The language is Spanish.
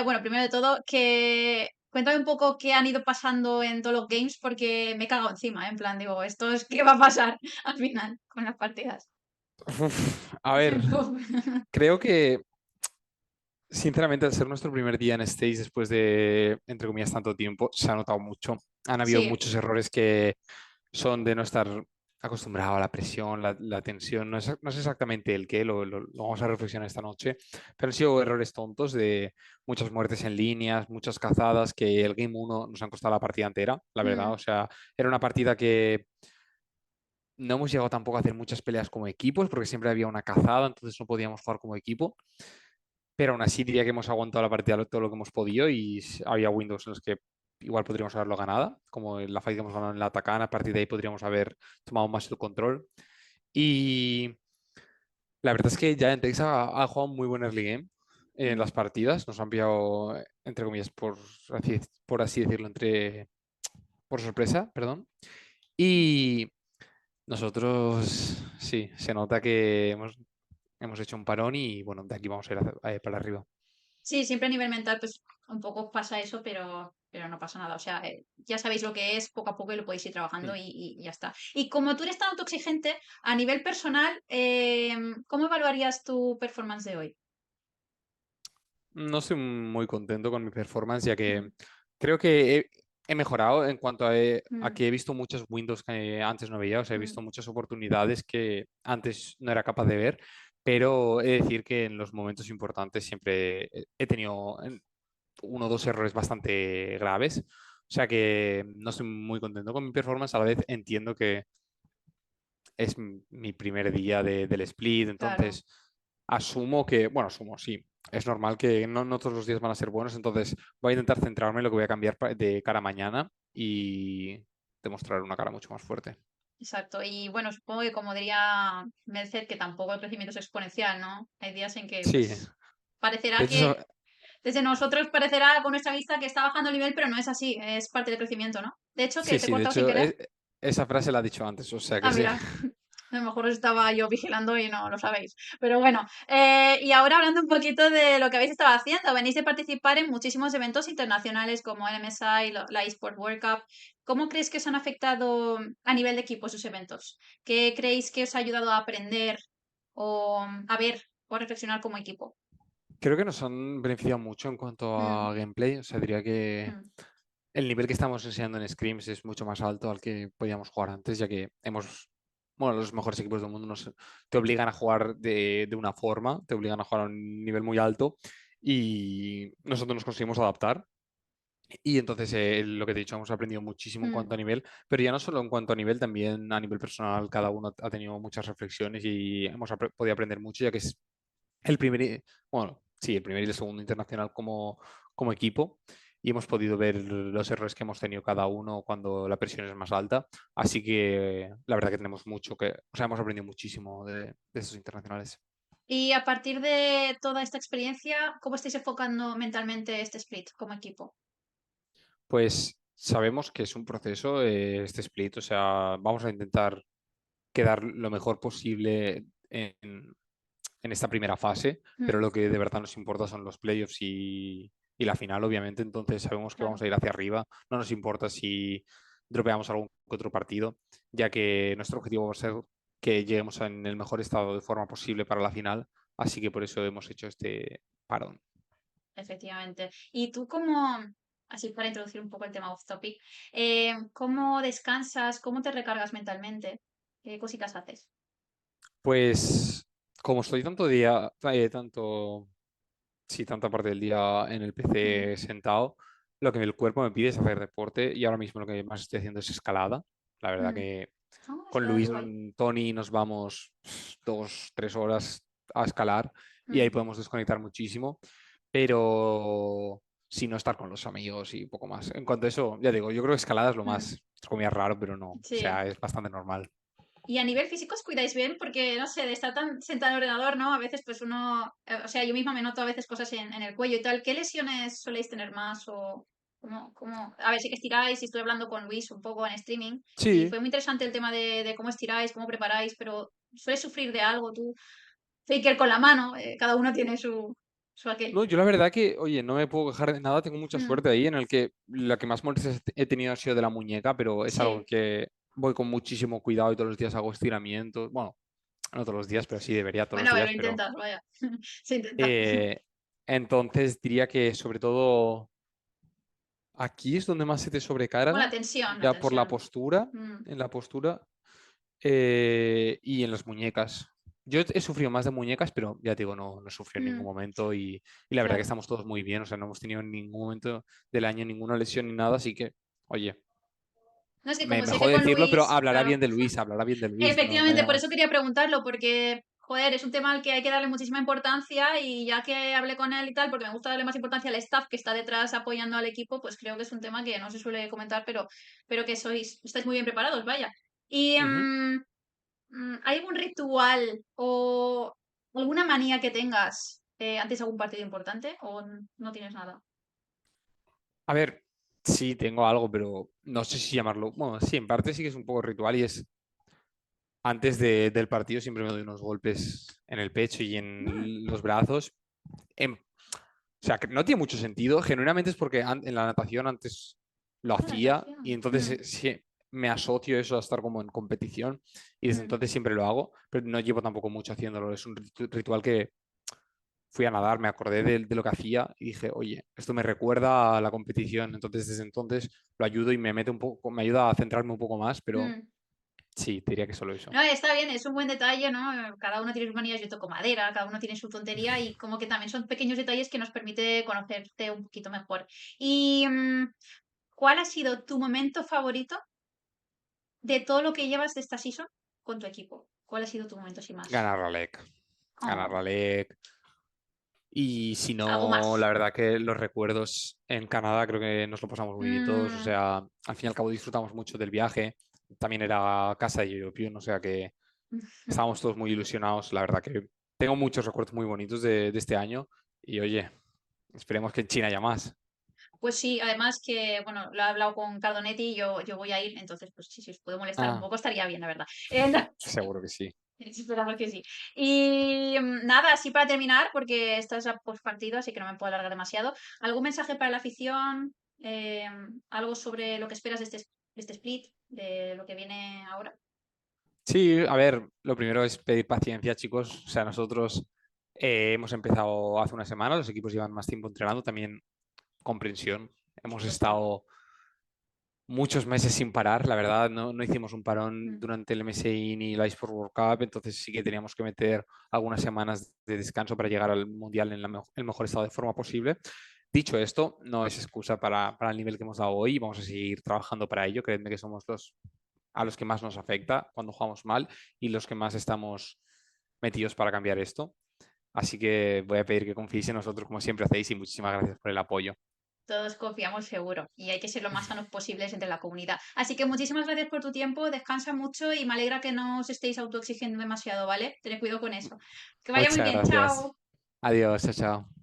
Bueno, primero de todo, que cuéntame un poco qué han ido pasando en todos los games, porque me he cagado encima, ¿eh? En plan, digo, ¿esto es qué va a pasar al final con las partidas? A ver, creo que sinceramente al ser nuestro primer día en Stage después de, entre comillas, tanto tiempo, se ha notado mucho. Han habido Sí. muchos errores que son de no estar acostumbrado a la presión, la tensión. No es exactamente el qué, lo vamos a reflexionar esta noche, pero han sido errores tontos de muchas muertes en líneas, muchas cazadas que el Game uno nos han costado la partida entera, la verdad. Mm, O sea, era una partida que no hemos llegado tampoco a hacer muchas peleas como equipos porque siempre había una cazada, entonces no podíamos jugar como equipo. Pero aún así diría que hemos aguantado la partida todo lo que hemos podido y había Windows en los que igual podríamos haberlo ganado, como en la fight que hemos ganado en la Atacana, a partir de ahí podríamos haber tomado más el control. Y la verdad es que Giant X ha jugado muy buen early game en mm. las partidas, nos han pillado, entre comillas, por así decirlo, por sorpresa, perdón. Y nosotros, sí, se nota que hemos hecho un parón y bueno, de aquí vamos a ir para arriba. Sí, siempre a nivel mental, pues un poco pasa eso, pero no pasa nada. O sea, ya sabéis lo que es, poco a poco y lo podéis ir trabajando Mm. y ya está. Y como tú eres tan autoexigente, a nivel personal, ¿cómo evaluarías tu performance de hoy? No estoy muy contento con mi performance, ya que Mm, creo que he mejorado en cuanto a mm, que he visto muchos Windows que antes no veía, o sea, he mm. visto muchas oportunidades que antes no era capaz de ver, pero he de decir que en los momentos importantes siempre he tenido uno o dos errores bastante graves, o sea que no estoy muy contento con mi performance, a la vez entiendo que es mi primer día del split, Claro. entonces asumo que, bueno, asumo, sí, es normal que no todos los días van a ser buenos, entonces voy a intentar centrarme en lo que voy a cambiar de cara a mañana y demostrar una cara mucho más fuerte. Exacto. Y bueno, supongo que como diría Merced, que tampoco el crecimiento es exponencial, ¿no? Hay días en que, Sí, pues, de parecerá hecho, que desde nosotros parecerá con nuestra vista que está bajando el nivel, pero no es así, es parte del crecimiento, ¿no? De hecho, que sí, te he sí, de cortado sin hecho, querer. esa frase la ha dicho antes, o sea que Ah, sí. mira, a lo mejor os estaba yo vigilando y no lo sabéis. Pero bueno, y ahora hablando un poquito de lo que habéis estado haciendo, venís de participar en muchísimos eventos internacionales como el MSI, la eSport World Cup. ¿Cómo creéis que os han afectado a nivel de equipo esos eventos? ¿Qué creéis que os ha ayudado a aprender o a ver o a reflexionar como equipo? Creo que nos han beneficiado mucho en cuanto Mm, a gameplay, o sea, diría que mm, el nivel que estamos enseñando en Scrims es mucho más alto al que podíamos jugar antes, ya que bueno, los mejores equipos del mundo te obligan a jugar de una forma, te obligan a jugar a un nivel muy alto y nosotros nos conseguimos adaptar. Y entonces, lo que te he dicho, hemos aprendido muchísimo en mm, cuanto a nivel, pero ya no solo en cuanto a nivel, también a nivel personal, cada uno ha tenido muchas reflexiones y hemos podido aprender mucho, ya que es el primer, bueno, sí, el primer y el segundo internacional como equipo y hemos podido ver los errores que hemos tenido cada uno cuando la presión es más alta. Así que la verdad que tenemos mucho o sea, hemos aprendido muchísimo de esos internacionales. Y a partir de toda esta experiencia, ¿cómo estáis enfocando mentalmente este split como equipo? Pues sabemos que es un proceso, este split, o sea, vamos a intentar quedar lo mejor posible en esta primera fase, pero Mm, lo que de verdad nos importa son los playoffs y la final, obviamente. Entonces sabemos que vamos claro. a ir hacia arriba. No nos importa si dropeamos algún que otro partido, ya que nuestro objetivo va a ser que lleguemos en el mejor estado de forma posible para la final. Así que por eso hemos hecho este parón. Efectivamente. Y tú como, así para introducir un poco el tema off topic, ¿cómo descansas? ¿Cómo te recargas mentalmente? ¿Qué cositas haces? Pues como estoy sí, tanta parte del día en el Mm, PC sentado, lo que el cuerpo me pide es hacer deporte y ahora mismo lo que más estoy haciendo es escalada. La verdad mm. que Ah, con está Luis, guay. Tony nos vamos 2, 3 horas a escalar y ahí Mm, podemos desconectar muchísimo, pero sin no estar con los amigos y poco más. En cuanto a eso, ya digo, yo creo que escalada es lo mm. más, entre comillas, raro, pero no, o Sí. sea, es bastante normal. Y a nivel físico os cuidáis bien porque, no sé, de estar tan sentado en el ordenador, ¿no? A veces pues uno, o sea, yo misma me noto a veces cosas en el cuello y tal. ¿Qué lesiones soléis tener más o cómo? A ver, sí que estiráis y estoy hablando con Luis un poco en streaming y Sí, fue muy interesante el tema de cómo estiráis, cómo preparáis, pero ¿sueles sufrir de algo tú? Faker con la mano, cada uno tiene su... O sea que, No, yo la verdad que, oye, no me puedo quejar de nada, tengo mucha mm, suerte ahí, en el que la que más molestias he tenido ha sido de la muñeca, pero es algo sí. que voy con muchísimo cuidado y todos los días hago estiramientos. Bueno, no todos los días, pero sí debería todos los Bueno, lo días, pero intentas, vaya. Se intenta. eh, entonces diría que sobre todo aquí es donde más se te Bueno, sobrecarga, la ya por la tensión. postura, Mm, en la postura y en las muñecas. Yo he sufrido más de muñecas, pero ya te digo, no sufrí en ningún mm, momento y la verdad que claro. estamos todos muy bien, o sea, no hemos tenido en ningún momento del año ninguna lesión ni nada, así que, oye, No es que me, como me se dice jode con decirlo, pero Luis, hablará claro. bien de Luis, hablará bien de Luis, no Efectivamente, por eso hayamos... quería preguntarlo, porque, joder, es un tema al que hay que darle muchísima importancia y ya que hablé con él y tal, porque me gusta darle más importancia al staff que está detrás apoyando al equipo, pues creo que es un tema que no se suele comentar, pero que estáis muy bien preparados, vaya. Y Ujú. ¿hay algún ritual o alguna manía que tengas antes de algún partido importante o no tienes nada? A ver, sí, tengo algo, pero no sé si llamarlo, bueno, sí, en parte sí que es un poco ritual y es antes del partido siempre me doy unos golpes en el pecho y Mm, en los brazos. O sea, que no tiene mucho sentido. Genuinamente es porque en la natación antes lo la hacía y natación. entonces sí, me asocio eso a estar como en competición y desde Mm, entonces siempre lo hago, pero no llevo tampoco mucho haciéndolo. Es un ritual que fui a nadar, me acordé de lo que hacía y dije, oye, esto me recuerda a la competición. Entonces desde entonces lo ayudo y me mete un poco, me ayuda a centrarme un poco más, pero mm. sí, te diría que solo eso. No, está bien, es un buen detalle, ¿no? Cada uno tiene sus manías, yo toco madera, cada uno tiene su tontería y como que también son pequeños detalles que nos permite conocerte un poquito mejor. ¿Y cuál ha sido tu momento favorito de todo lo que llevas de esta season con tu equipo? ¿Cuál ha sido tu momento sin más? Ganar la LEC. Ganar la Oh, LEC. Y si algo no, la más. verdad que los recuerdos en Canadá creo que nos lo pasamos muy bien todos. O Mm, sea, al fin y al cabo disfrutamos mucho del viaje. También era casa de European, o sea que estábamos todos muy ilusionados. La verdad que tengo muchos recuerdos muy bonitos de este año. Y oye, esperemos que en China haya más. pues sí, además que, bueno, lo he hablado con Cardonetti y yo voy a ir, entonces, pues sí, si os puedo molestar un Ah, poco estaría bien, la verdad. seguro que sí. Esperamos que sí. Y nada, así para terminar, porque estás a partido, así que no me puedo alargar demasiado. ¿Algún mensaje para la afición? ¿Algo sobre lo que esperas de este split, de lo que viene ahora? Sí, a ver, lo primero es pedir paciencia, chicos. O sea, nosotros hemos empezado hace una semana, los equipos llevan más tiempo entrenando, también comprensión. Por Hemos supuesto. estado muchos meses sin parar, la verdad, no hicimos un parón Mm, durante el MSI ni la eSport World Cup, entonces sí que teníamos que meter algunas semanas de descanso para llegar al Mundial en el mejor estado de forma posible. Dicho esto, no es excusa para el nivel que hemos dado hoy, vamos a seguir trabajando para ello, créanme que somos a los que más nos afecta cuando jugamos mal y los que más estamos metidos para cambiar esto. Así que voy a pedir que confiéis en nosotros como siempre hacéis y muchísimas gracias por el apoyo. todos confiamos seguro y hay que ser lo más sanos posibles entre la comunidad. Así que muchísimas gracias por tu tiempo, descansa mucho y me alegra que no os estéis autoexigiendo demasiado, ¿vale? Tened cuidado con eso. Que vaya muy Muchas bien, gracias. chao. Adiós, chao, chao.